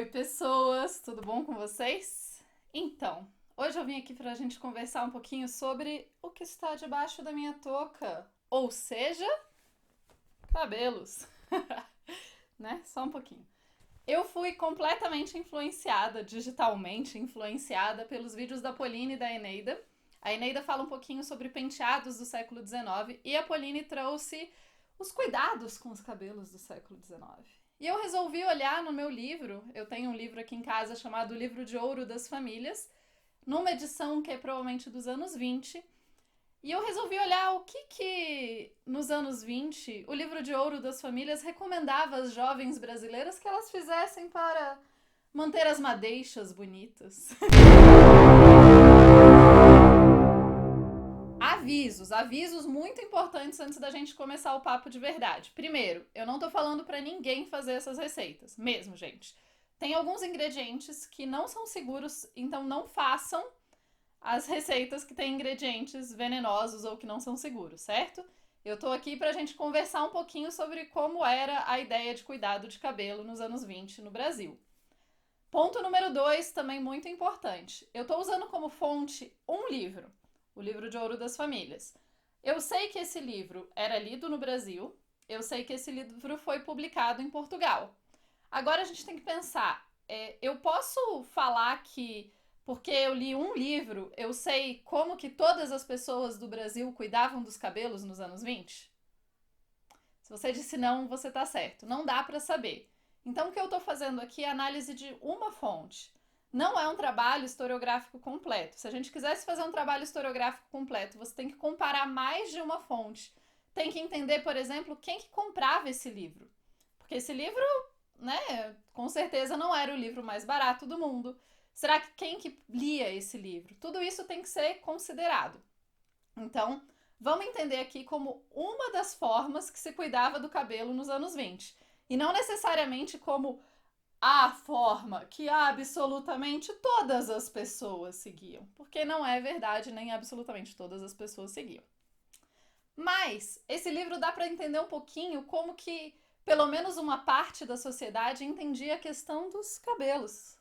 pessoas, tudo bom com vocês? Então, hoje eu vim aqui pra gente conversar um pouquinho sobre o que está debaixo da minha touca, ou seja, cabelos, né? Só um pouquinho. Eu fui completamente influenciada, digitalmente influenciada pelos vídeos da Pauline e da Eneida. A Eneida fala um pouquinho sobre penteados do século XIX e a Pauline trouxe os cuidados com os cabelos do século XIX. E eu resolvi olhar no meu livro, eu tenho um livro aqui em casa chamado Livro de Ouro das Famílias, numa edição que é provavelmente dos anos 20, e eu resolvi olhar o que nos anos 20 o Livro de Ouro das Famílias recomendava às jovens brasileiras que elas fizessem para manter as madeixas bonitas. Avisos muito importantes antes da gente começar o papo de verdade. Primeiro, eu não tô falando pra ninguém fazer essas receitas, mesmo, gente. Tem alguns ingredientes que não são seguros, então não façam as receitas que têm ingredientes venenosos ou que não são seguros, certo? Eu tô aqui pra gente conversar um pouquinho sobre como era a ideia de cuidado de cabelo nos anos 20 no Brasil. Ponto número 2, também muito importante. Eu tô usando como fonte um livro, o Livro de Ouro das Famílias. Eu sei que esse livro era lido no Brasil, eu sei que esse livro foi publicado em Portugal. Agora a gente tem que pensar, eu posso falar que porque eu li um livro, eu sei como que todas as pessoas do Brasil cuidavam dos cabelos nos anos 20? Se você disse não, você tá certo. Não dá para saber. Então o que eu tô fazendo aqui é análise de uma fonte. Não é um trabalho historiográfico completo. Se a gente quisesse fazer um trabalho historiográfico completo, você tem que comparar mais de uma fonte. Tem que entender, por exemplo, quem que comprava esse livro. Porque esse livro, né, com certeza não era o livro mais barato do mundo. Será que quem que lia esse livro? Tudo isso tem que ser considerado. Então, vamos entender aqui como uma das formas que se cuidava do cabelo nos anos 20. E não necessariamente como a forma que absolutamente todas as pessoas seguiam. Porque não é verdade, nem absolutamente todas as pessoas seguiam. Mas esse livro dá para entender um pouquinho como que pelo menos uma parte da sociedade entendia a questão dos cabelos,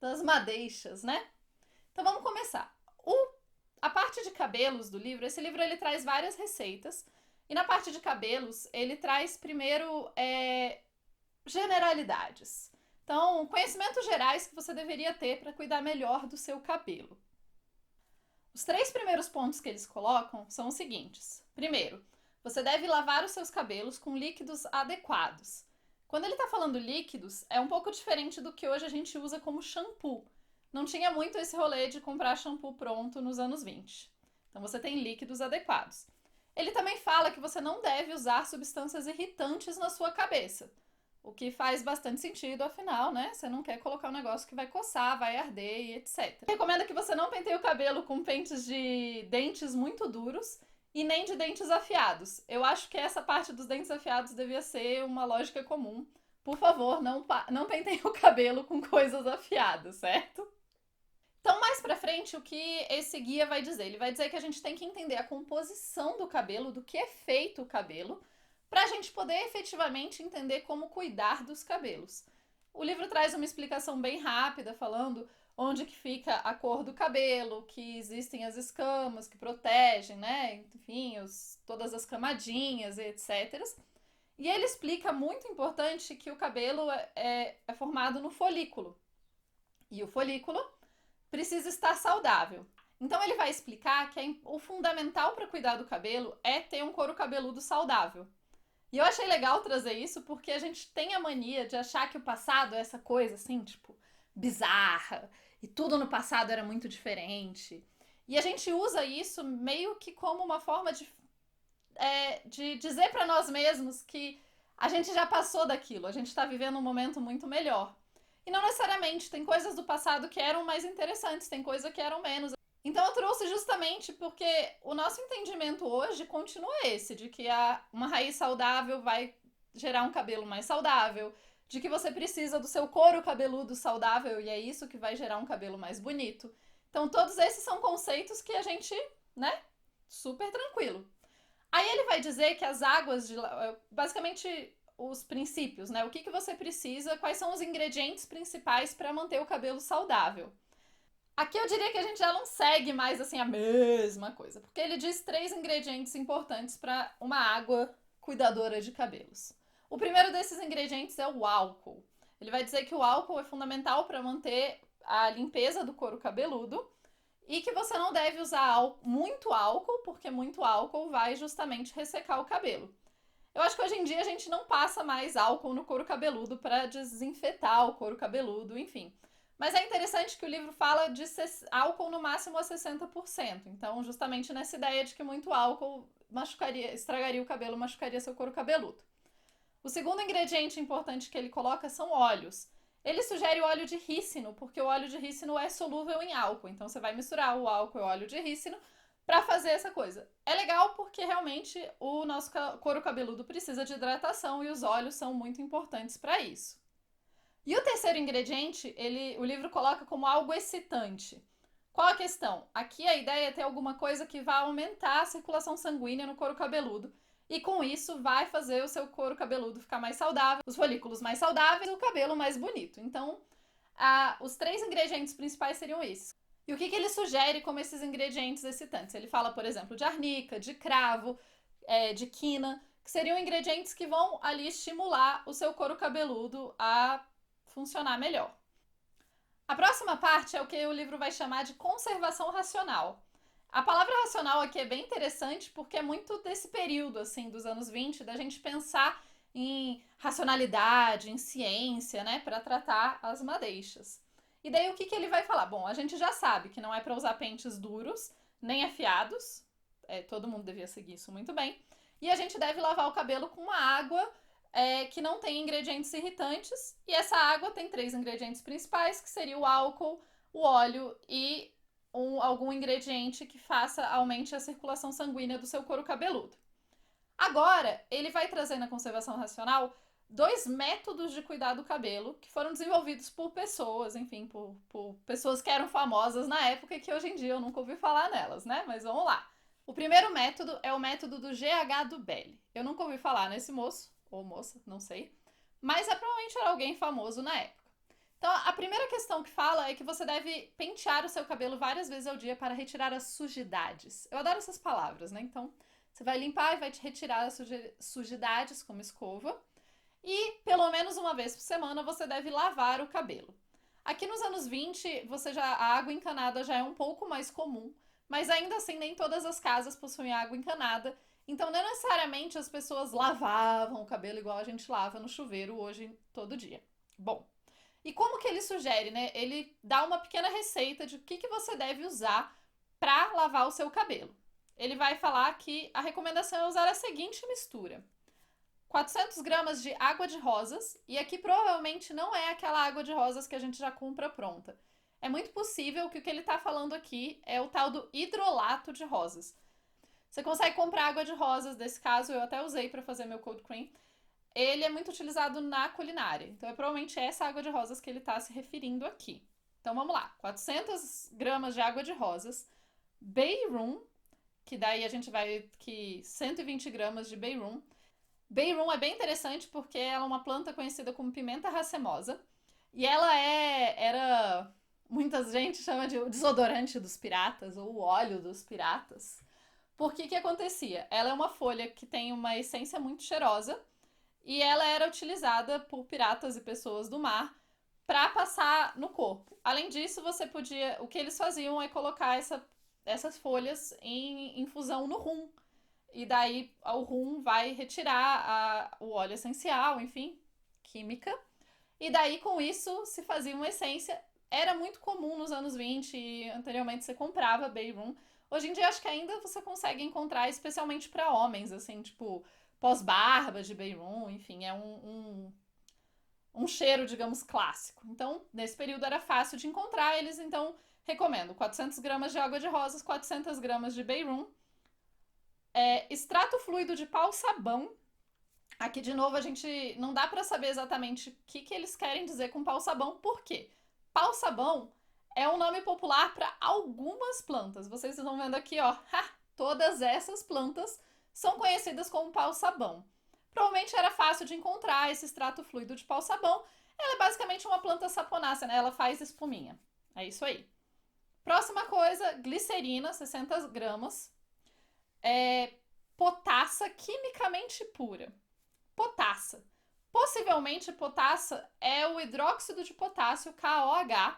das madeixas, né? Então vamos começar. A parte de cabelos do livro, esse livro ele traz várias receitas. E na parte de cabelos, ele traz primeiro generalidades. Então, conhecimentos gerais que você deveria ter para cuidar melhor do seu cabelo. Os 3 primeiros pontos que eles colocam são os seguintes. Primeiro, você deve lavar os seus cabelos com líquidos adequados. Quando ele está falando líquidos, é um pouco diferente do que hoje a gente usa como shampoo. Não tinha muito esse rolê de comprar shampoo pronto nos anos 20. Então você tem líquidos adequados. Ele também fala que você não deve usar substâncias irritantes na sua cabeça. O que faz bastante sentido, afinal, né? Você não quer colocar um negócio que vai coçar, vai arder e etc. Recomenda que você não penteie o cabelo com pentes de dentes muito duros e nem de dentes afiados. Eu acho que essa parte dos dentes afiados devia ser uma lógica comum. Por favor, não penteie o cabelo com coisas afiadas, certo? Então, mais pra frente, o que esse guia vai dizer? Ele vai dizer que a gente tem que entender a composição do cabelo, do que é feito o cabelo, para a gente poder efetivamente entender como cuidar dos cabelos. O livro traz uma explicação bem rápida, falando onde que fica a cor do cabelo, que existem as escamas que protegem, né? Enfim, todas as camadinhas, etc. E ele explica, muito importante, que o cabelo é formado no folículo. E o folículo precisa estar saudável. Então ele vai explicar que o fundamental para cuidar do cabelo é ter um couro cabeludo saudável. E eu achei legal trazer isso porque a gente tem a mania de achar que o passado é essa coisa assim, tipo, bizarra, e tudo no passado era muito diferente. E a gente usa isso meio que como uma forma de dizer para nós mesmos que a gente já passou daquilo, a gente está vivendo um momento muito melhor. E não necessariamente, tem coisas do passado que eram mais interessantes, tem coisas que eram menos. Então eu trouxe justamente porque o nosso entendimento hoje continua esse, de que uma raiz saudável vai gerar um cabelo mais saudável, de que você precisa do seu couro cabeludo saudável e é isso que vai gerar um cabelo mais bonito. Então todos esses são conceitos que a gente, né, super tranquilo. Aí ele vai dizer que as águas de... Basicamente, os princípios, né? O que você precisa, quais são os ingredientes principais para manter o cabelo saudável. Aqui eu diria que a gente já não segue mais assim a mesma coisa, porque ele diz 3 ingredientes importantes para uma água cuidadora de cabelos. O primeiro desses ingredientes é o álcool. Ele vai dizer que o álcool é fundamental para manter a limpeza do couro cabeludo e que você não deve usar muito álcool, porque muito álcool vai justamente ressecar o cabelo. Eu acho que hoje em dia a gente não passa mais álcool no couro cabeludo para desinfetar o couro cabeludo, enfim. Mas é interessante que o livro fala de álcool no máximo a 60%. Então, justamente nessa ideia de que muito álcool estragaria o cabelo, machucaria seu couro cabeludo. O segundo ingrediente importante que ele coloca são óleos. Ele sugere o óleo de rícino, porque o óleo de rícino é solúvel em álcool. Então, você vai misturar o álcool e o óleo de rícino para fazer essa coisa. É legal porque realmente o nosso couro cabeludo precisa de hidratação e os óleos são muito importantes para isso. E o terceiro ingrediente, o livro coloca como algo excitante. Qual a questão? Aqui a ideia é ter alguma coisa que vai aumentar a circulação sanguínea no couro cabeludo e com isso vai fazer o seu couro cabeludo ficar mais saudável, os folículos mais saudáveis e o cabelo mais bonito. Então, os 3 ingredientes principais seriam esses. E o que ele sugere como esses ingredientes excitantes? Ele fala, por exemplo, de arnica, de cravo, de quina, que seriam ingredientes que vão ali estimular o seu couro cabeludo a funcionar melhor. A próxima parte é o que o livro vai chamar de conservação racional. A palavra racional aqui é bem interessante porque é muito desse período, assim, dos anos 20, da gente pensar em racionalidade, em ciência, né, para tratar as madeixas. E daí o que ele vai falar? Bom, a gente já sabe que não é para usar pentes duros, nem afiados, todo mundo devia seguir isso muito bem, e a gente deve lavar o cabelo com uma água que não tem ingredientes irritantes, e essa água tem 3 ingredientes principais, que seria o álcool, o óleo e algum ingrediente que aumente a circulação sanguínea do seu couro cabeludo. Agora, ele vai trazer na conservação racional 2 métodos de cuidar do cabelo que foram desenvolvidos por pessoas, enfim, por pessoas que eram famosas na época e que hoje em dia eu nunca ouvi falar nelas, né? Mas vamos lá. O primeiro método é o método do GH do Belli. Eu nunca ouvi falar nesse moço, ou moça, não sei, mas provavelmente era alguém famoso na época. Então, a primeira questão que fala é que você deve pentear o seu cabelo várias vezes ao dia para retirar as sujidades. Eu adoro essas palavras, né? Então, você vai limpar e vai te retirar as sujidades com uma escova. E, pelo menos uma vez por semana, você deve lavar o cabelo. Aqui nos anos 20, a água encanada já é um pouco mais comum, mas ainda assim nem todas as casas possuem água encanada. Então, não necessariamente as pessoas lavavam o cabelo igual a gente lava no chuveiro hoje, todo dia. Bom, e como que ele sugere, né? Ele dá uma pequena receita de o que você deve usar para lavar o seu cabelo. Ele vai falar que a recomendação é usar a seguinte mistura: 400 gramas de água de rosas, e aqui provavelmente não é aquela água de rosas que a gente já compra pronta. É muito possível que o que ele está falando aqui é o tal do hidrolato de rosas. Você consegue comprar água de rosas, desse caso eu até usei para fazer meu cold cream. Ele é muito utilizado na culinária, então é provavelmente essa água de rosas que ele está se referindo aqui. Então vamos lá, 400 gramas de água de rosas, bay rum, que daí a gente vai que 120 gramas de bay rum. Bay rum é bem interessante porque ela é uma planta conhecida como pimenta racemosa e ela era muita gente chama de o desodorante dos piratas ou o óleo dos piratas. Por que acontecia? Ela é uma folha que tem uma essência muito cheirosa e ela era utilizada por piratas e pessoas do mar para passar no corpo. Além disso, o que eles faziam é colocar essas folhas em infusão no rum. E daí o rum vai retirar o óleo essencial, enfim, química. E daí com isso se fazia uma essência. Era muito comum nos anos 20 e anteriormente você comprava bay rum. Hoje em dia acho que ainda você consegue encontrar, especialmente para homens, assim, tipo pós-barba de bay rum, enfim, é um cheiro, digamos, clássico. Então, nesse período era fácil de encontrar, eles então recomendo 400 gramas de água de rosas, 400 gramas de bay rum, extrato fluido de pau-sabão. Aqui, de novo, a gente não dá para saber exatamente o que eles querem dizer com pau-sabão, por quê? Pau-sabão é um nome popular para algumas plantas. Vocês estão vendo aqui, ó, todas essas plantas são conhecidas como pau-sabão. Provavelmente era fácil de encontrar esse extrato fluido de pau-sabão. Ela é basicamente uma planta saponácea, né? Ela faz espuminha. É isso aí. Próxima coisa, glicerina, 60 gramas. Potassa quimicamente pura. Potassa. Possivelmente, potassa é o hidróxido de potássio, KOH,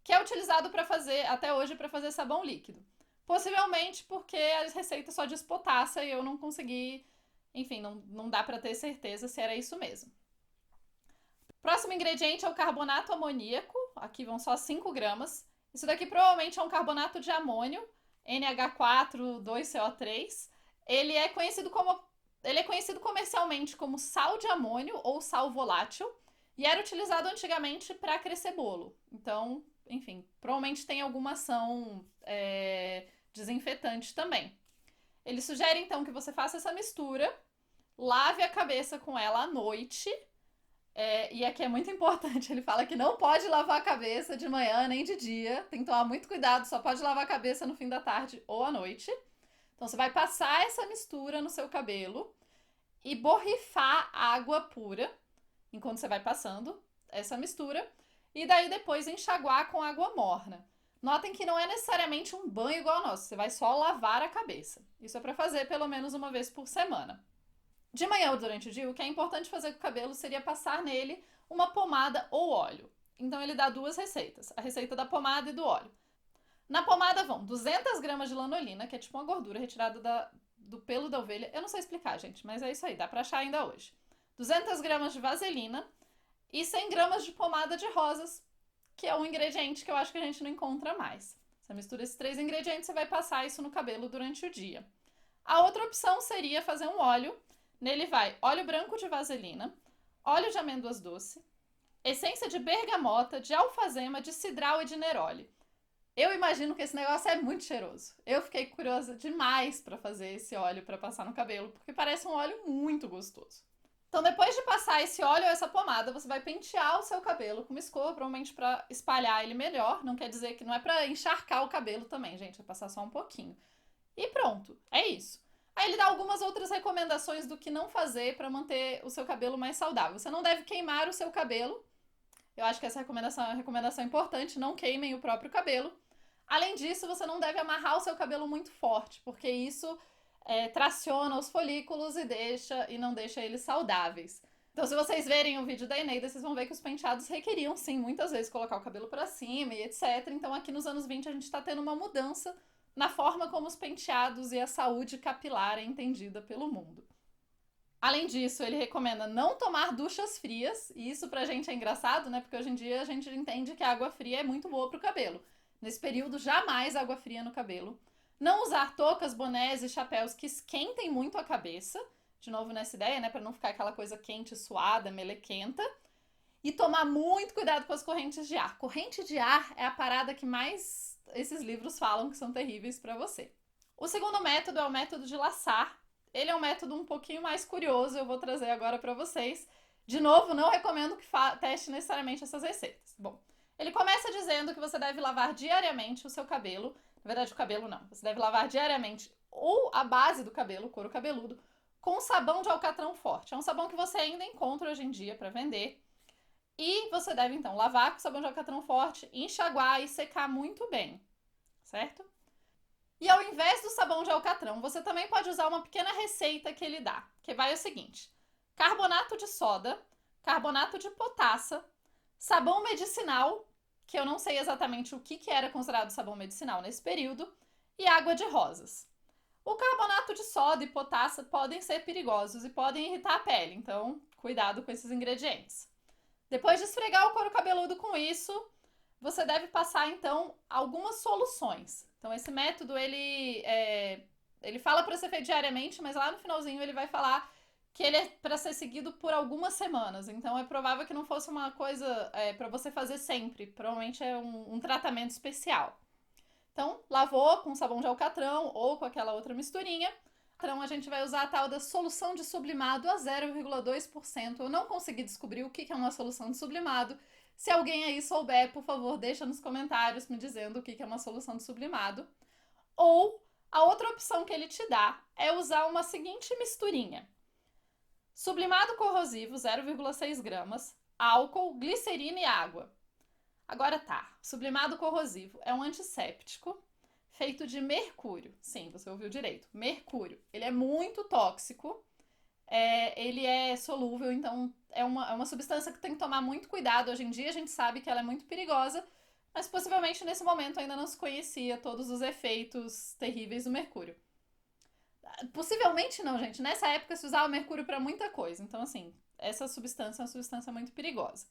que é utilizado para fazer, até hoje, para fazer sabão líquido. Possivelmente porque a receita só diz potassa e eu não consegui, enfim, não dá para ter certeza se era isso mesmo. Próximo ingrediente é o carbonato amoníaco, aqui vão só 5 gramas. Isso daqui provavelmente é um carbonato de amônio, NH4,2CO3. Ele é conhecido comercialmente como sal de amônio ou sal volátil e era utilizado antigamente para crescer bolo. Então, enfim, provavelmente tem alguma ação desinfetante também. Ele sugere então que você faça essa mistura, lave a cabeça com ela à noite. E aqui é muito importante, ele fala que não pode lavar a cabeça de manhã nem de dia, tem que tomar muito cuidado, só pode lavar a cabeça no fim da tarde ou à noite. Então você vai passar essa mistura no seu cabelo e borrifar água pura enquanto você vai passando essa mistura e daí depois enxaguar com água morna. Notem que não é necessariamente um banho igual ao nosso, você vai só lavar a cabeça. Isso é para fazer pelo menos uma vez por semana. De manhã ou durante o dia, o que é importante fazer com o cabelo seria passar nele uma pomada ou óleo. Então ele dá 2 receitas, a receita da pomada e do óleo. Na pomada vão 200 gramas de lanolina, que é tipo uma gordura retirada do pelo da ovelha. Eu não sei explicar, gente, mas é isso aí, dá pra achar ainda hoje. 200 gramas de vaselina e 100 gramas de pomada de rosas, que é um ingrediente que eu acho que a gente não encontra mais. Você mistura esses 3 ingredientes, você vai passar isso no cabelo durante o dia. A outra opção seria fazer um óleo. Nele vai óleo branco de vaselina, óleo de amêndoas doce, essência de bergamota, de alfazema, de cidral e de neroli. Eu imagino que esse negócio é muito cheiroso. Eu fiquei curiosa demais para fazer esse óleo para passar no cabelo, porque parece um óleo muito gostoso. Então, depois de passar esse óleo ou essa pomada, você vai pentear o seu cabelo com uma escova, provavelmente para espalhar ele melhor. Não quer dizer que não é para encharcar o cabelo também, gente, é passar só um pouquinho. E pronto, é isso. Aí ele dá algumas outras recomendações do que não fazer para manter o seu cabelo mais saudável. Você não deve queimar o seu cabelo. Eu acho que essa recomendação é uma recomendação importante, não queimem o próprio cabelo. Além disso, você não deve amarrar o seu cabelo muito forte, porque isso traciona os folículos e não deixa eles saudáveis. Então, se vocês verem o vídeo da Eneida, vocês vão ver que os penteados requeriam, sim, muitas vezes colocar o cabelo para cima e etc. Então, aqui nos anos 20, a gente está tendo uma mudança na forma como os penteados e a saúde capilar é entendida pelo mundo. Além disso, ele recomenda não tomar duchas frias, e isso pra gente é engraçado, né? Porque hoje em dia a gente entende que a água fria é muito boa pro cabelo. Nesse período, jamais água fria no cabelo. Não usar toucas, bonés e chapéus que esquentem muito a cabeça. De novo nessa ideia, né? Pra não ficar aquela coisa quente, suada, melequenta. E tomar muito cuidado com as correntes de ar. Corrente de ar é a parada que mais esses livros falam que são terríveis para você. O segundo método é o método de laçar. Ele é um método um pouquinho mais curioso, eu vou trazer agora para vocês. De novo, não recomendo que teste necessariamente essas receitas. Bom, ele começa dizendo que você deve lavar diariamente o seu cabelo. Na verdade, o cabelo não. Você deve lavar diariamente ou a base do cabelo, o couro cabeludo, com sabão de alcatrão forte. É um sabão que você ainda encontra hoje em dia para vender. E você deve, então, lavar com sabão de alcatrão forte, enxaguar e secar muito bem, certo? E ao invés do sabão de alcatrão, você também pode usar uma pequena receita que ele dá, que vai o seguinte: carbonato de soda, carbonato de potassa, sabão medicinal, que eu não sei exatamente o que era considerado sabão medicinal nesse período, e água de rosas. O carbonato de soda e potassa podem ser perigosos e podem irritar a pele, então cuidado com esses ingredientes. Depois de esfregar o couro cabeludo com isso, você deve passar, então, algumas soluções. Então, esse método, ele fala para ser feito diariamente, mas lá no finalzinho ele vai falar que ele é para ser seguido por algumas semanas. Então, é provável que não fosse uma coisa para você fazer sempre. Provavelmente é um tratamento especial. Então, lavou com sabão de alcatrão ou com aquela outra misturinha. Então, a gente vai usar a tal da solução de sublimado a 0,2%. Eu não consegui descobrir o que é uma solução de sublimado. Se alguém aí souber, por favor, deixa nos comentários me dizendo o que é uma solução de sublimado. Ou a outra opção que ele te dá é usar uma seguinte misturinha: sublimado corrosivo 0,6 gramas, álcool, glicerina e água. Agora tá, sublimado corrosivo é um antisséptico feito de mercúrio. Sim, você ouviu direito, mercúrio. Ele é muito tóxico, ele é solúvel, então é uma substância que tem que tomar muito cuidado. Hoje em dia a gente sabe que ela é muito perigosa, mas possivelmente nesse momento ainda não se conhecia todos os efeitos terríveis do mercúrio. Possivelmente não, gente. Nessa época se usava mercúrio para muita coisa, então assim, essa substância é uma substância muito perigosa.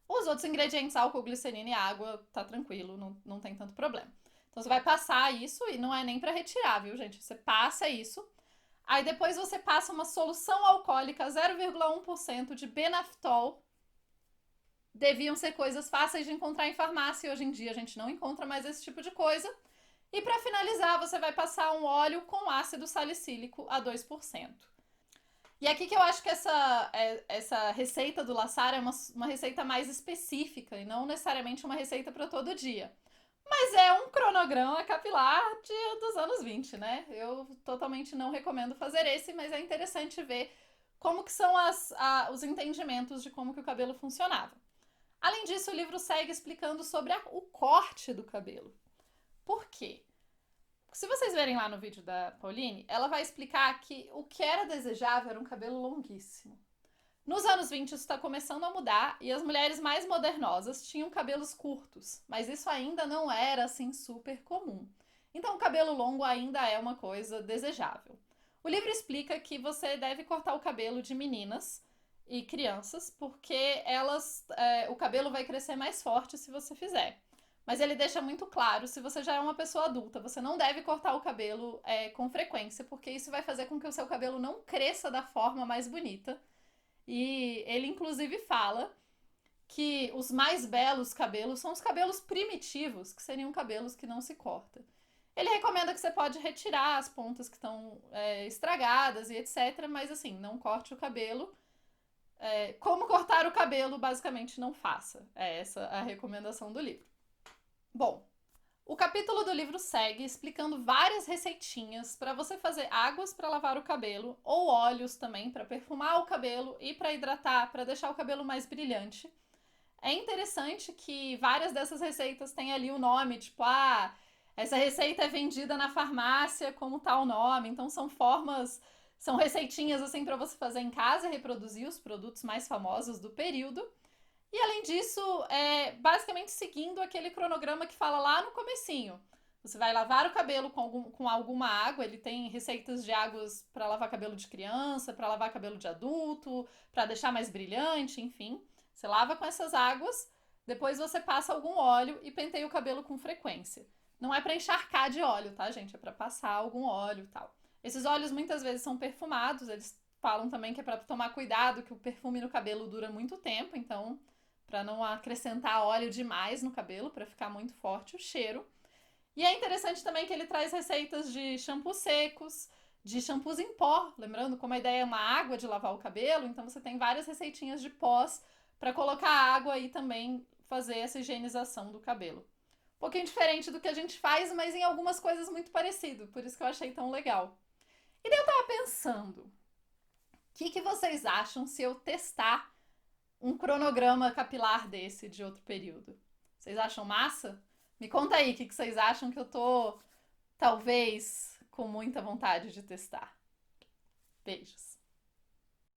Os outros ingredientes, álcool, glicerina e água, tá tranquilo, não tem tanto problema. Então você vai passar isso e não é nem para retirar, viu, gente? Você passa isso. Aí depois você passa uma solução alcoólica 0,1% de Benaftol. Deviam ser coisas fáceis de encontrar em farmácia e hoje em dia a gente não encontra mais esse tipo de coisa. E para finalizar, você vai passar um óleo com ácido salicílico a 2%. E aqui que eu acho que essa receita do Lassar é uma receita mais específica e não necessariamente uma receita para todo dia. Mas é um cronograma capilar dos anos 20, né? Eu totalmente não recomendo fazer esse, mas é interessante ver como que são os entendimentos de como que o cabelo funcionava. Além disso, o livro segue explicando sobre o corte do cabelo. Por quê? Se vocês verem lá no vídeo da Pauline, ela vai explicar que o que era desejável era um cabelo longuíssimo. Nos anos 20 isso está começando a mudar e as mulheres mais modernosas tinham cabelos curtos, mas isso ainda não era assim super comum. Então o cabelo longo ainda é uma coisa desejável. O livro explica que você deve cortar o cabelo de meninas e crianças porque o cabelo vai crescer mais forte se você fizer. Mas ele deixa muito claro, se você já é uma pessoa adulta, você não deve cortar o cabelo com frequência, porque isso vai fazer com que o seu cabelo não cresça da forma mais bonita. E ele, inclusive, fala que os mais belos cabelos são os cabelos primitivos, que seriam cabelos que não se cortam. Ele recomenda que você pode retirar as pontas que estão estragadas e etc, mas assim, não corte o cabelo. Como cortar o cabelo, basicamente, não faça. É essa a recomendação do livro. Bom, o capítulo do livro segue explicando várias receitinhas para você fazer águas para lavar o cabelo ou óleos também para perfumar o cabelo e para hidratar, para deixar o cabelo mais brilhante. É interessante que várias dessas receitas têm ali o nome, tipo, essa receita é vendida na farmácia como tal nome. Então são receitinhas assim para você fazer em casa e reproduzir os produtos mais famosos do período. E além disso, basicamente seguindo aquele cronograma que fala lá no comecinho. Você vai lavar o cabelo com alguma água, ele tem receitas de águas para lavar cabelo de criança, para lavar cabelo de adulto, para deixar mais brilhante, enfim. Você lava com essas águas, depois você passa algum óleo e penteia o cabelo com frequência. Não é para encharcar de óleo, tá, gente? É para passar algum óleo e tal. Esses óleos muitas vezes são perfumados, eles falam também que é para tomar cuidado, que o perfume no cabelo dura muito tempo, então para não acrescentar óleo demais no cabelo, para ficar muito forte o cheiro. E é interessante também que ele traz receitas de shampoos secos, de shampoos em pó, lembrando como a ideia é uma água de lavar o cabelo, então você tem várias receitinhas de pós para colocar água e também fazer essa higienização do cabelo. Um pouquinho diferente do que a gente faz, mas em algumas coisas muito parecido, por isso que eu achei tão legal. E daí eu tava pensando, o que vocês acham se eu testar um cronograma capilar desse de outro período? Vocês acham massa? Me conta aí o que vocês acham, que eu tô, talvez, com muita vontade de testar. Beijos!